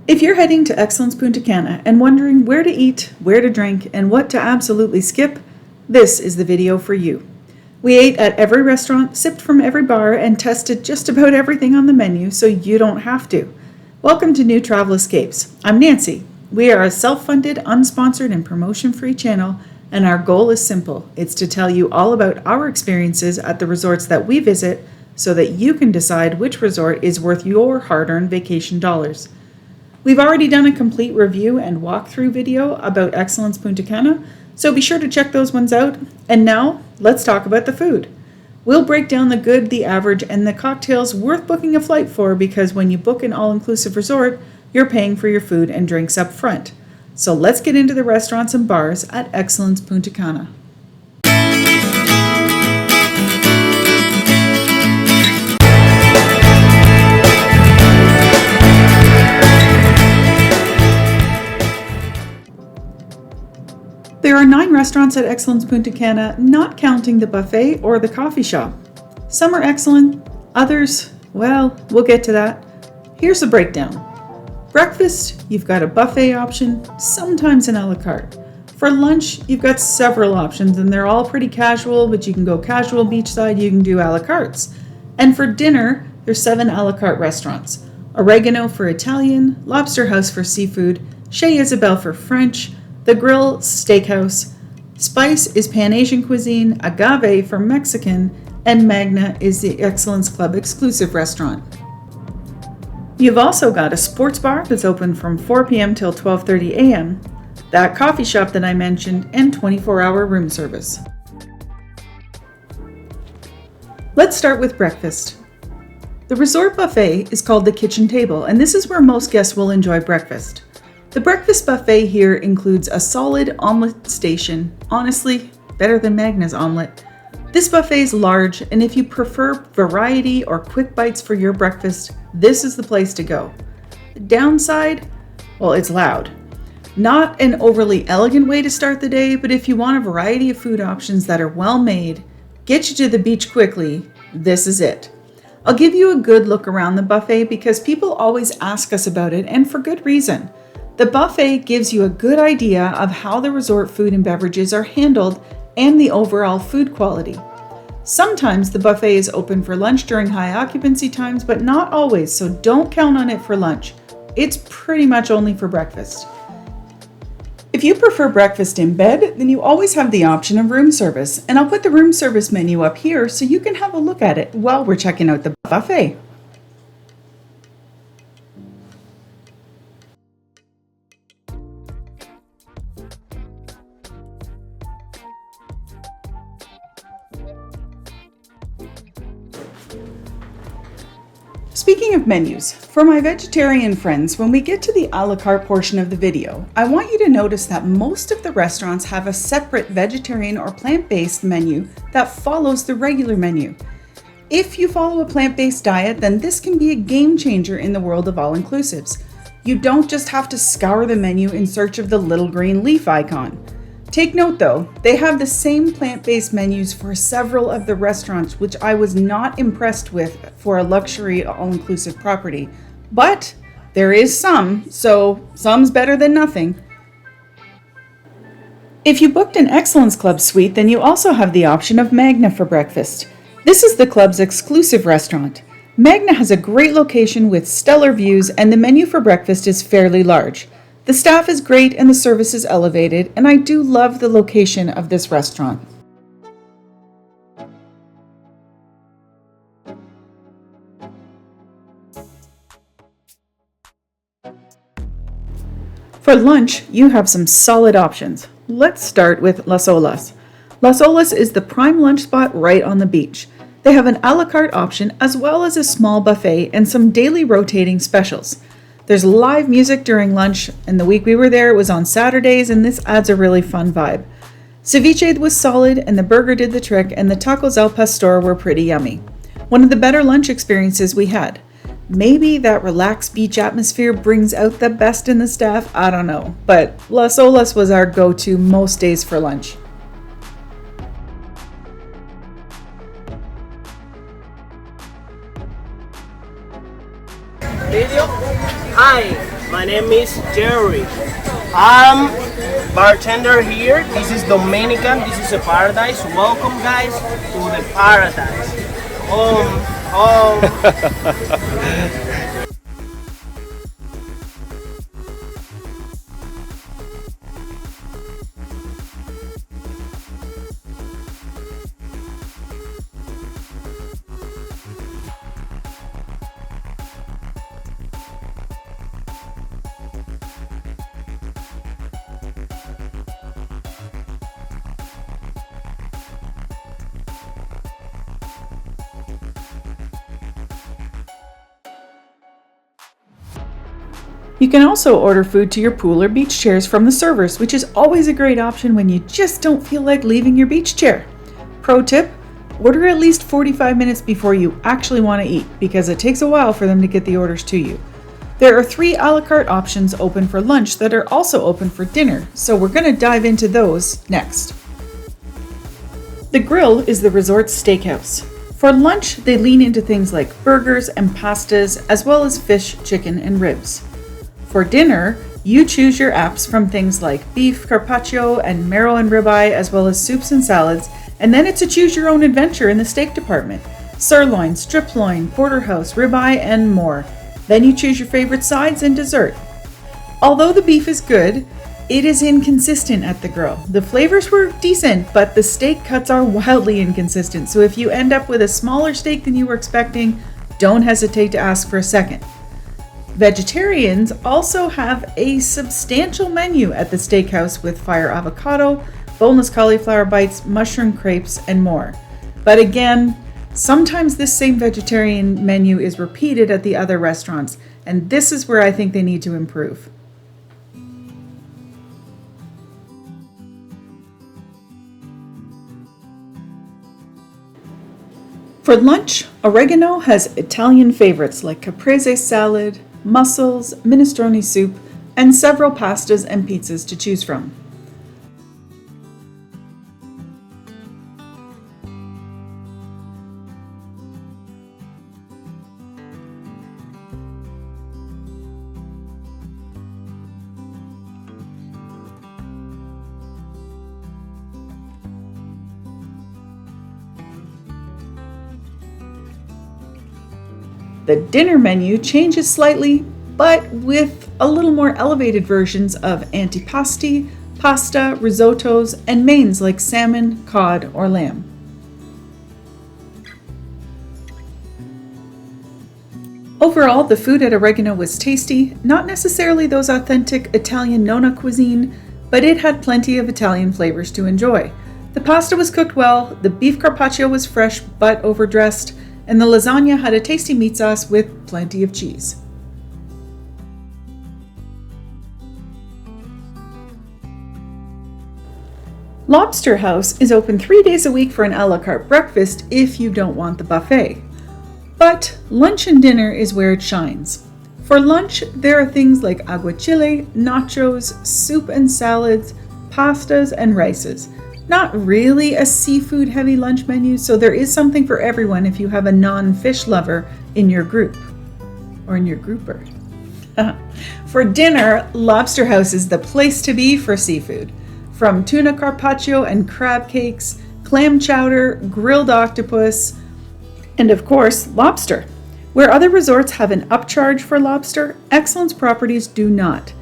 If you're heading to Excellence Punta Cana and wondering where to eat, where to drink, and what to absolutely skip, this is the video for you. We ate at every restaurant, sipped from every bar, and tested just about everything on the menu so you don't have to. Welcome to New Travel Escapes. I'm Nancy. We are a self-funded, unsponsored, and promotion-free channel, and our goal is simple. It's to tell you all about our experiences at the resorts that we visit so that you can decide which resort is worth your hard-earned vacation dollars. We've already done a complete review and walkthrough video about Excellence Punta Cana, so be sure to check those ones out. And now, let's talk about the food. We'll break down the good, the average, and the cocktails worth booking a flight for because when you book an all-inclusive resort, you're paying for your food and drinks up front. So let's get into the restaurants and bars at Excellence Punta Cana. There are 9 restaurants at Excellence Punta Cana, not counting the buffet or the coffee shop. Some are excellent, others, well, we'll get to that. Here's the breakdown. Breakfast, you've got a buffet option, sometimes an a la carte. For lunch, you've got several options and they're all pretty casual, but you can go casual beachside, you can do a la cartes. And for dinner, there's 7 a la carte restaurants. Oregano for Italian, Lobster House for seafood, Chez Isabelle for French, The Grill Steakhouse, Spice is Pan-Asian cuisine, Agave for Mexican, and Magna is the Excellence Club exclusive restaurant. You've also got a sports bar that's open from 4 p.m. till 12:30 a.m., that coffee shop that I mentioned, and 24-hour room service. Let's start with breakfast. The resort buffet is called the kitchen table, and this is where most guests will enjoy breakfast. The breakfast buffet here includes a solid omelet station, honestly, better than Magna's omelet. This buffet is large, and if you prefer variety or quick bites for your breakfast, this is the place to go. The downside? Well, it's loud. Not an overly elegant way to start the day, but if you want a variety of food options that are well made, get you to the beach quickly, this is it. I'll give you a good look around the buffet because people always ask us about it, and for good reason. The buffet gives you a good idea of how the resort food and beverages are handled and the overall food quality. Sometimes the buffet is open for lunch during high occupancy times, but not always, so don't count on it for lunch. It's pretty much only for breakfast. If you prefer breakfast in bed, then you always have the option of room service, and I'll put the room service menu up here so you can have a look at it while we're checking out the buffet. Speaking of menus, for my vegetarian friends, when we get to the a la carte portion of the video, I want you to notice that most of the restaurants have a separate vegetarian or plant-based menu that follows the regular menu. If you follow a plant-based diet, then this can be a game changer in the world of all-inclusives. You don't just have to scour the menu in search of the little green leaf icon. Take note though, they have the same plant-based menus for several of the restaurants, which I was not impressed with for a luxury all-inclusive property. But there is some, so some's better than nothing. If you booked an Excellence Club suite, then you also have the option of Magna for breakfast. This is the club's exclusive restaurant. Magna has a great location with stellar views, and the menu for breakfast is fairly large. The staff is great and the service is elevated, and I do love the location of this restaurant. For lunch, you have some solid options. Let's start with Las Olas. Las Olas is the prime lunch spot right on the beach. They have an a la carte option as well as a small buffet and some daily rotating specials. There's live music during lunch, and the week we were there, it was on Saturdays, and this adds a really fun vibe. Ceviche was solid, and the burger did the trick, and the tacos al pastor were pretty yummy. One of the better lunch experiences we had. Maybe that relaxed beach atmosphere brings out the best in the staff, I don't know. But Las Olas was our go-to most days for lunch. Video? Hi! My name is Jerry. I'm bartender here. This is Dominican. This is a paradise. Welcome, guys, to the paradise. Home. You can also order food to your pool or beach chairs from the servers, which is always a great option when you just don't feel like leaving your beach chair. Pro tip, order at least 45 minutes before you actually want to eat, because it takes a while for them to get the orders to you. There are 3 a la carte options open for lunch that are also open for dinner, so we're going to dive into those next. The Grill is the resort's steakhouse. For lunch, they lean into things like burgers and pastas, as well as fish, chicken, and ribs. For dinner, you choose your apps from things like beef, carpaccio, and marrow and ribeye, as well as soups and salads, and then it's a choose your own adventure in the steak department. Sirloin, strip loin, porterhouse, ribeye, and more. Then you choose your favorite sides and dessert. Although the beef is good, it is inconsistent at the Grill. The flavors were decent, but the steak cuts are wildly inconsistent, so if you end up with a smaller steak than you were expecting, don't hesitate to ask for a second. Vegetarians also have a substantial menu at the steakhouse with fire avocado, boneless cauliflower bites, mushroom crepes, and more. But again, sometimes this same vegetarian menu is repeated at the other restaurants, and this is where I think they need to improve. For lunch, Oregano has Italian favorites like caprese salad, mussels, minestrone soup, and several pastas and pizzas to choose from. The dinner menu changes slightly, but with a little more elevated versions of antipasti, pasta, risottos, and mains like salmon, cod, or lamb. Overall, the food at Oregano was tasty, not necessarily those authentic Italian nonna cuisine, but it had plenty of Italian flavors to enjoy. The pasta was cooked well, the beef carpaccio was fresh but overdressed, and the lasagna had a tasty meat sauce with plenty of cheese. Lobster House is open 3 days a week for an a la carte breakfast if you don't want the buffet. But lunch and dinner is where it shines. For lunch, there are things like aguachile, nachos, soup and salads, pastas, and rices. Not really a seafood-heavy lunch menu, so there is something for everyone if you have a non-fish lover in your group, or in your grouper. For dinner, Lobster House is the place to be for seafood. From tuna carpaccio and crab cakes, clam chowder, grilled octopus, and of course, lobster. Where other resorts have an upcharge for lobster, Excellence properties do not.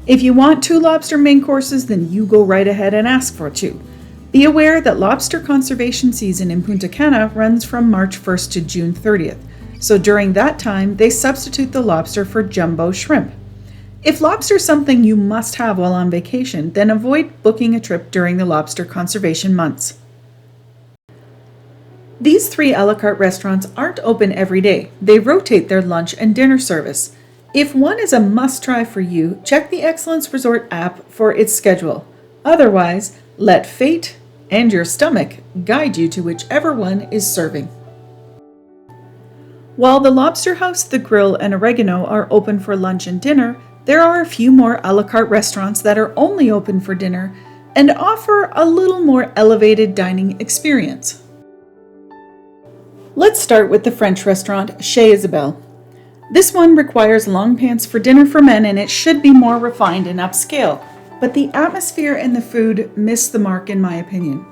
If you want 2 lobster main courses, then you go right ahead and ask for 2. Be aware that lobster conservation season in Punta Cana runs from March 1st to June 30th, so during that time, they substitute the lobster for jumbo shrimp. If lobster is something you must have while on vacation, then avoid booking a trip during the lobster conservation months. These 3 a la carte restaurants aren't open every day. They rotate their lunch and dinner service. If one is a must-try for you, check the Excellence Resort app for its schedule. Otherwise, let fate and your stomach guide you to whichever one is serving. While the Lobster House, the Grill, and Oregano are open for lunch and dinner, there are a few more a la carte restaurants that are only open for dinner and offer a little more elevated dining experience. Let's start with the French restaurant Chez Isabelle. This one requires long pants for dinner for men, and it should be more refined and upscale, but the atmosphere and the food miss the mark in my opinion.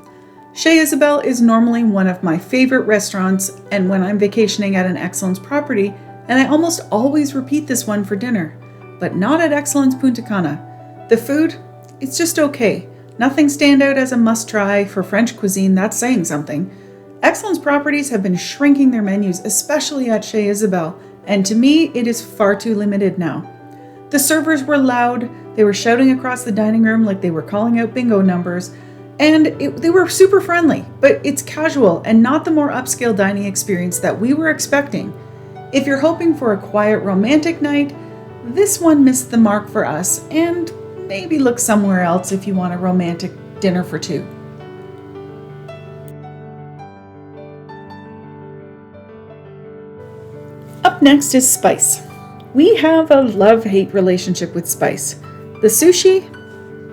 Chez Isabelle is normally one of my favorite restaurants, and when I'm vacationing at an Excellence property, and I almost always repeat this one for dinner, but not at Excellence Punta Cana. The food, it's just okay. Nothing stand out as a must-try for French cuisine, that's saying something. Excellence properties have been shrinking their menus, especially at Chez Isabelle, and to me, it is far too limited now. The servers were loud, they were shouting across the dining room like they were calling out bingo numbers, and they were super friendly, but it's casual and not the more upscale dining experience that we were expecting. If you're hoping for a quiet romantic night, this one missed the mark for us, and maybe look somewhere else if you want a romantic dinner for two. Up next is spice. We have a love-hate relationship with spice. The sushi,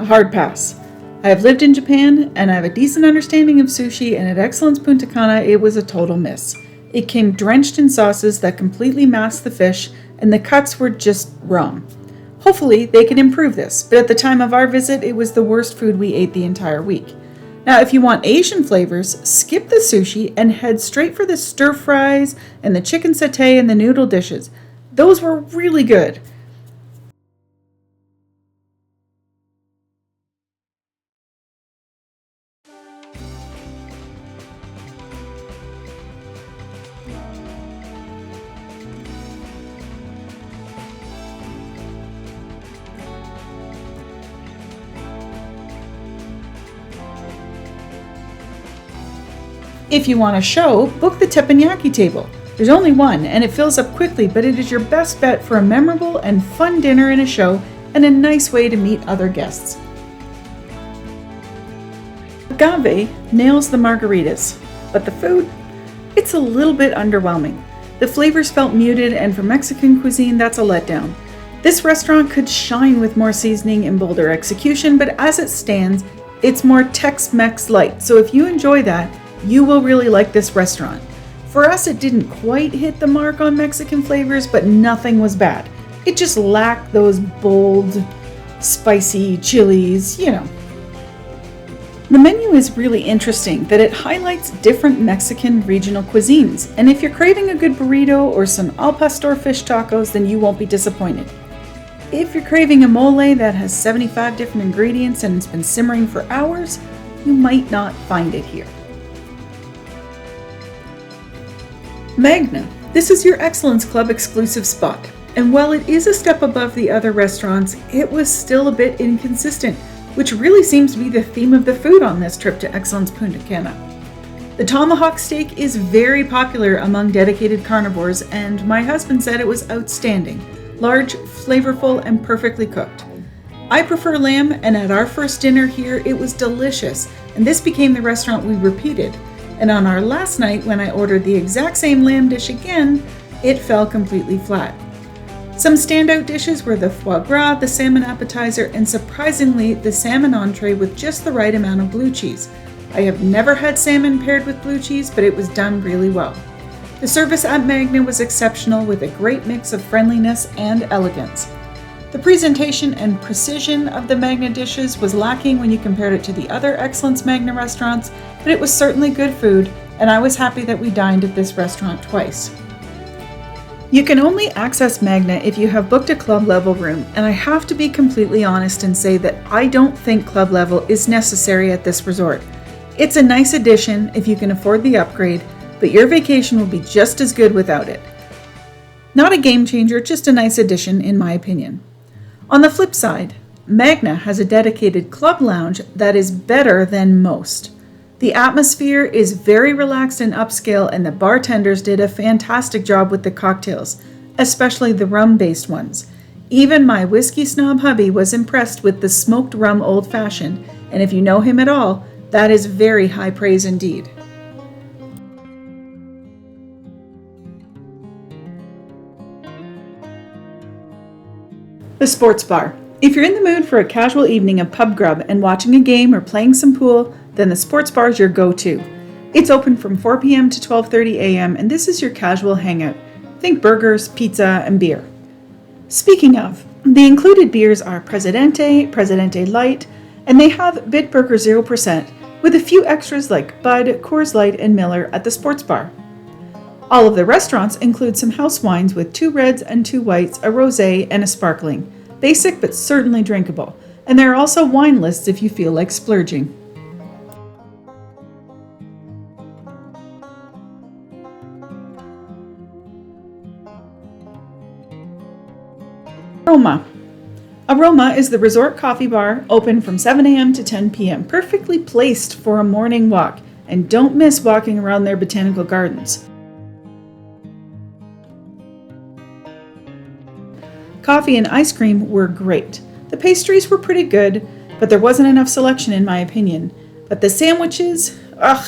a hard pass. I have lived in Japan and I have a decent understanding of sushi, and at Excellence Punta Cana it was a total miss. It came drenched in sauces that completely masked the fish, and the cuts were just wrong. Hopefully they can improve this, but at the time of our visit it was the worst food we ate the entire week. Now if you want Asian flavors, skip the sushi and head straight for the stir fries and the chicken satay and the noodle dishes. Those were really good. If you want a show, book the teppanyaki table. There's only one, and it fills up quickly, but it is your best bet for a memorable and fun dinner and a show, and a nice way to meet other guests. Agave nails the margaritas, but the food, it's a little bit underwhelming. The flavors felt muted, and for Mexican cuisine, that's a letdown. This restaurant could shine with more seasoning and bolder execution, but as it stands, it's more Tex-Mex light, so if you enjoy that, you will really like this restaurant. For us, it didn't quite hit the mark on Mexican flavors, but nothing was bad. It just lacked those bold, spicy chilies, you know. The menu is really interesting that it highlights different Mexican regional cuisines, and if you're craving a good burrito or some al pastor fish tacos, then you won't be disappointed. If you're craving a mole that has 75 different ingredients and it's been simmering for hours, you might not find it here. Magna. This is your Excellence Club exclusive spot, and while it is a step above the other restaurants, it was still a bit inconsistent, which really seems to be the theme of the food on this trip to Excellence Punta Cana. The tomahawk steak is very popular among dedicated carnivores, and my husband said it was outstanding, large, flavorful, and perfectly cooked. I prefer lamb, and at our first dinner here, it was delicious, and this became the restaurant we repeated. And on our last night, when I ordered the exact same lamb dish again, it fell completely flat. Some standout dishes were the foie gras, the salmon appetizer, and surprisingly, the salmon entree with just the right amount of blue cheese. I have never had salmon paired with blue cheese, but it was done really well. The service at Magna was exceptional, with a great mix of friendliness and elegance. The presentation and precision of the Magna dishes was lacking when you compared it to the other Excellence Magna restaurants, but it was certainly good food, and I was happy that we dined at this restaurant twice. You can only access Magna if you have booked a club level room, and I have to be completely honest and say that I don't think club level is necessary at this resort. It's a nice addition if you can afford the upgrade, but your vacation will be just as good without it. Not a game changer, just a nice addition in my opinion. On the flip side, Magna has a dedicated club lounge that is better than most. The atmosphere is very relaxed and upscale, and the bartenders did a fantastic job with the cocktails, especially the rum-based ones. Even my whiskey snob hubby was impressed with the smoked rum old-fashioned, and if you know him at all, that is very high praise indeed. The sports bar. If you're in the mood for a casual evening of pub grub and watching a game or playing some pool, then the sports bar is your go-to. It's open from 4 p.m. to 12:30 a.m. and this is your casual hangout. Think burgers, pizza, and beer. Speaking of, the included beers are Presidente, Presidente Light, and they have Bitburger 0%, with a few extras like Bud, Coors Light, and Miller at the sports bar. All of the restaurants include some house wines with 2 reds and 2 whites, a rosé, and a sparkling. Basic but certainly drinkable. And there are also wine lists if you feel like splurging. Aroma is the resort coffee bar, open from 7 a.m. to 10 p.m., perfectly placed for a morning walk, and don't miss walking around their botanical gardens. Coffee and ice cream were great. The pastries were pretty good, but there wasn't enough selection in my opinion. But the sandwiches,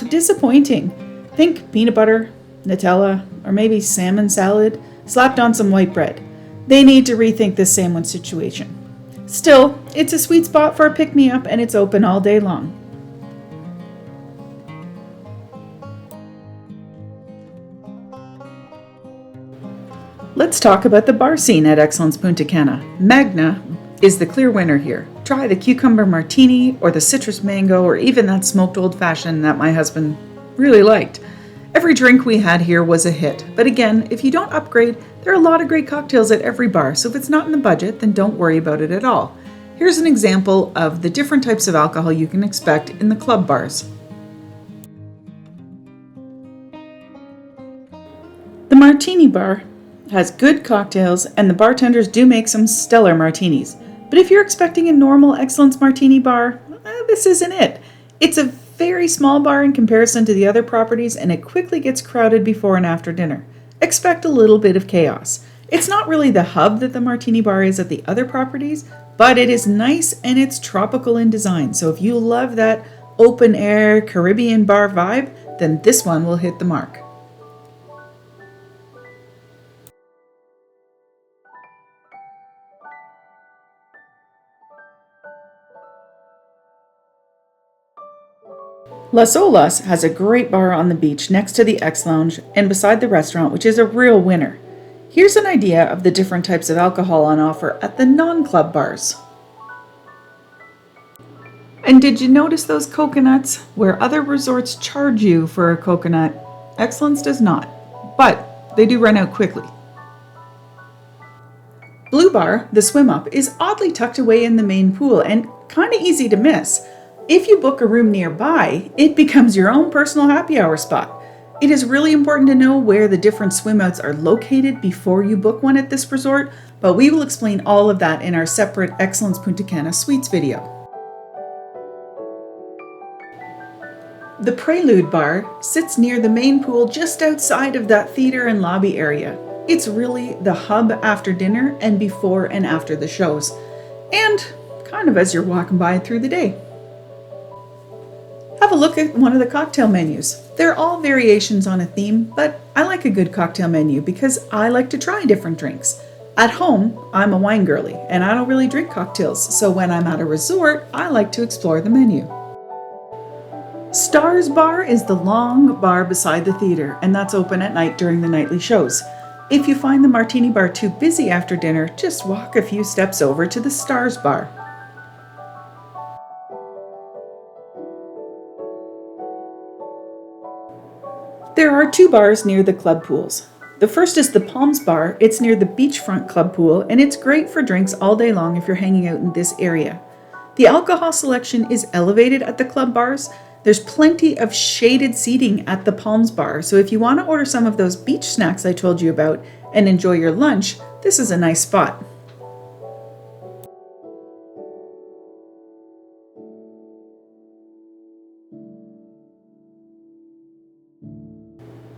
disappointing. Think peanut butter, Nutella, or maybe salmon salad, slapped on some white bread. They need to rethink this sandwich situation. Still, it's a sweet spot for a pick-me-up and it's open all day long. Let's talk about the bar scene at Excellence Punta Cana. Magna is the clear winner here. Try the cucumber martini or the citrus mango or even that smoked old-fashioned that my husband really liked. Every drink we had here was a hit, but again, if you don't upgrade, there are a lot of great cocktails at every bar, so if it's not in the budget, then don't worry about it at all. Here's an example of the different types of alcohol you can expect in the club bars. The martini bar has good cocktails, and the bartenders do make some stellar martinis. But if you're expecting a normal Excellence martini bar, this isn't it. It's a very small bar in comparison to the other properties, and it quickly gets crowded before and after dinner. Expect a little bit of chaos. It's not really the hub that the martini bar is at the other properties, but it is nice and it's tropical in design. So if you love that open air Caribbean bar vibe, then this one will hit the mark. Las Olas has a great bar on the beach next to the X Lounge and beside the restaurant, which is a real winner. Here's an idea of the different types of alcohol on offer at the non-club bars. And did you notice those coconuts? Where other resorts charge you for a coconut, Excellence does not, but they do run out quickly. Blue Bar, the swim up, is oddly tucked away in the main pool and kind of easy to miss. If you book a room nearby, it becomes your own personal happy hour spot. It is really important to know where the different swim outs are located before you book one at this resort, but we will explain all of that in our separate Excellence Punta Cana Suites video. The Prelude Bar sits near the main pool just outside of that theater and lobby area. It's really the hub after dinner and before and after the shows, and kind of as you're walking by through the day. Have a look at one of the cocktail menus. They're all variations on a theme, but I like a good cocktail menu because I like to try different drinks. At home, I'm a wine girly, and I don't really drink cocktails, so when I'm at a resort, I like to explore the menu. Stars Bar is the long bar beside the theater, and that's open at night during the nightly shows. If you find the martini bar too busy after dinner, just walk a few steps over to the Stars Bar. There are 2 bars near the club pools. The first is the Palms Bar. It's near the beachfront club pool, and it's great for drinks all day long if you're hanging out in this area. The alcohol selection is elevated at the club bars. There's plenty of shaded seating at the Palms Bar, so if you want to order some of those beach snacks I told you about and enjoy your lunch, this is a nice spot.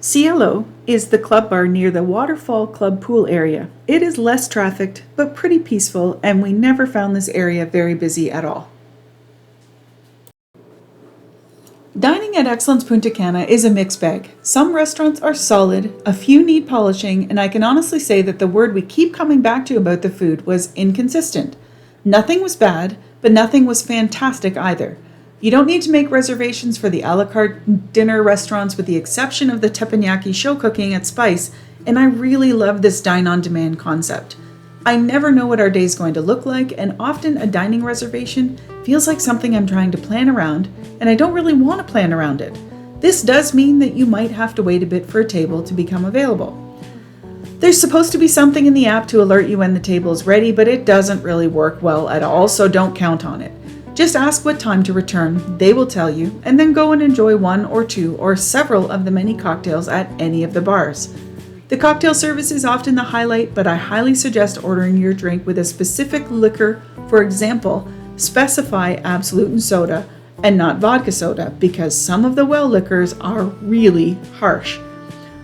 Cielo is the club bar near the Waterfall Club pool area. It is less trafficked, but pretty peaceful, and we never found this area very busy at all. Dining at Excellence Punta Cana is a mixed bag. Some restaurants are solid, a few need polishing, and I can honestly say that the word we keep coming back to about the food was inconsistent. Nothing was bad, but nothing was fantastic either. You don't need to make reservations for the a la carte dinner restaurants with the exception of the teppanyaki show cooking at Spice, and I really love this dine-on-demand concept. I never know what our day is going to look like, and often a dining reservation feels like something I'm trying to plan around, and I don't really want to plan around it. This does mean that you might have to wait a bit for a table to become available. There's supposed to be something in the app to alert you when the table is ready, but it doesn't really work well at all, so don't count on it. Just ask what time to return, they will tell you, and then go and enjoy one or two or several of the many cocktails at any of the bars. The cocktail service is often the highlight, but I highly suggest ordering your drink with a specific liquor. For example, specify Absolute and soda and not vodka soda, because some of the well liquors are really harsh.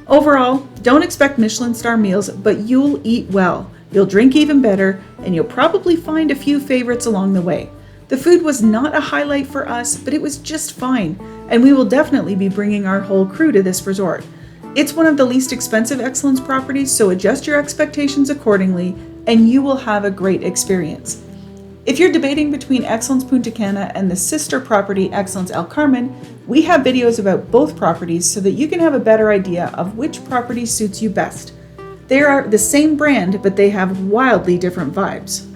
Overall, don't expect Michelin star meals, but you'll eat well, you'll drink even better, and you'll probably find a few favorites along the way. The food was not a highlight for us, but it was just fine, and we will definitely be bringing our whole crew to this resort. It's one of the least expensive Excellence properties, so adjust your expectations accordingly, and you will have a great experience. If you're debating between Excellence Punta Cana and the sister property Excellence El Carmen, we have videos about both properties so that you can have a better idea of which property suits you best. They are the same brand, but they have wildly different vibes.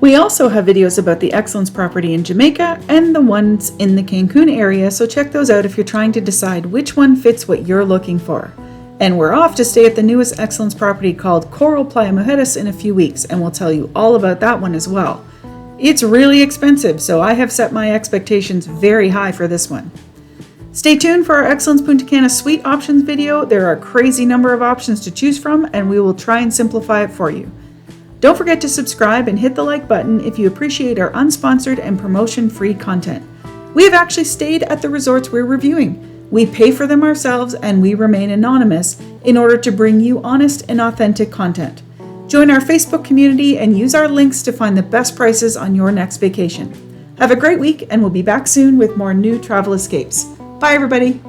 We also have videos about the Excellence property in Jamaica and the ones in the Cancun area, so check those out if you're trying to decide which one fits what you're looking for. And we're off to stay at the newest Excellence property called Coral Playa Mujeres in a few weeks, and we'll tell you all about that one as well. It's really expensive, so I have set my expectations very high for this one. Stay tuned for our Excellence Punta Cana suite options video. There are a crazy number of options to choose from, and we will try and simplify it for you. Don't forget to subscribe and hit the like button if you appreciate our unsponsored and promotion-free content. We have actually stayed at the resorts we're reviewing. We pay for them ourselves, and we remain anonymous in order to bring you honest and authentic content. Join our Facebook community and use our links to find the best prices on your next vacation. Have a great week, and we'll be back soon with more new travel escapes. Bye, everybody.